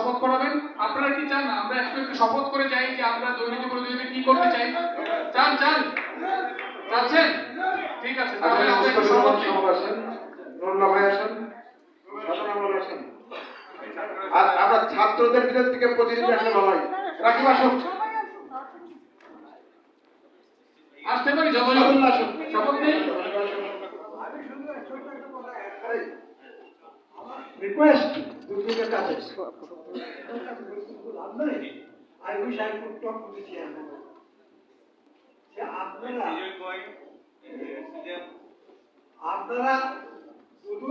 শপথ করাবেন। আপনারা কি চান আমরা একটু একটু শপথ করে যাই যে আমরা দুর্নীতি প্রতিরোধে কি করতে চাই? চান চান চাচ্ছেন? ঠিক আছে, তাহলে আমরা একটু শপথ নিই। নুরুল্লাহ ভাই আসেন, সাধারণ আমল আসেন। আর আমরা ছাত্রদের ভিতর থেকে প্রতিনিধি আসলে ভালো হয়। রাকিব আসুন, আসতে পারি যত আসুন, শপথ নেই। রিকোয়েস্ট দুজনের কাছে। I wish I could talk to the chairman. আপনারা শুধু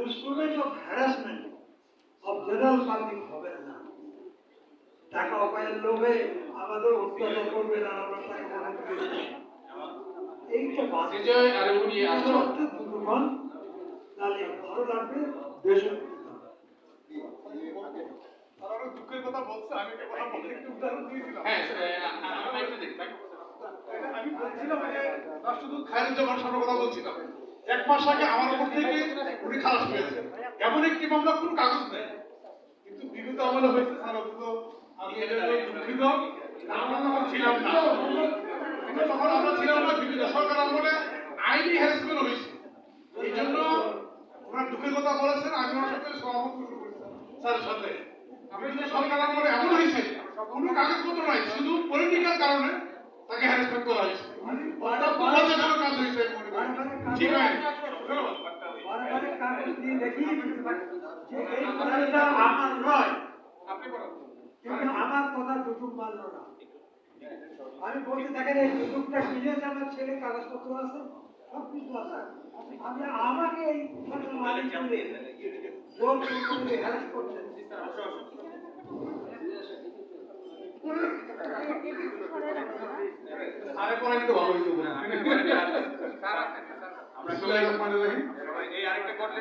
instrument of harassment of general public হবেন না। টাকা উপায়ের লোভে আমাদের অত্যাচার করবেন আর আমরা টাকা এইটা বিজয় আর উনি আসছো দুটোখন তাহলে ভালো লাগবে দেশ দুঃখের কথা বলছে, আমি একটা কথা বলতে একটু উদাহরণ দিয়েছিলাম। হ্যাঁ আমরা একটু দেখি আমি বলছিলাম যে রাষ্ট্রদূত খায়রুজ্জামান সাহেবের কথা বলছিলাম। 1 মাস আগে আমার উপর থেকে উনি খালাস পেয়েছেন, এমন একটি মামলা কোনো কাগজ নেই, কিন্তু বিগত আমলে হয়েছে। স্যার অন্তত আমি এদের জন্য দুঃখিত, আমরা তখন ছিলাম না, তখন আমরা ছিলাম না, বিগত সরকার আমলে আইনি হ্যারাসমেন্ট হয়েছে। এই জন্য ওনার দুঃখের কথা বলেছেন, আমি ওনার সাথে সহমত পোষণ করেছি স্যারের সাথে। আপনি যে সরকার আমলে এমন হয়েছে কোনো কাগজপত্র নাই, শুধু পলিটিক্যাল কারণে তাকে হ্যারাসমেন্ট করা হয়েছে। কাজ হয়েছে ঠিক আছে, ধন্যবাদ। বারবার কাগজ দিয়ে দেখি যে এই কথাটা আমার নয়, আপনি বলেন। কিন্তু আমার কথা দুটুক মানল না। আমি বলতে দেখেন এই দুটুকটা কিনেছে আমার ছেলে, কাগজপত্র আছে, সব কিছু আছে। আপনি আমাকে এই মালিক করে জোর করে হ্যারাস করছেন। আরে পরে কিন্তু ভালো হইতো না। আমরা চলে আসলাম মানে দেখি এই আরেকটা করলে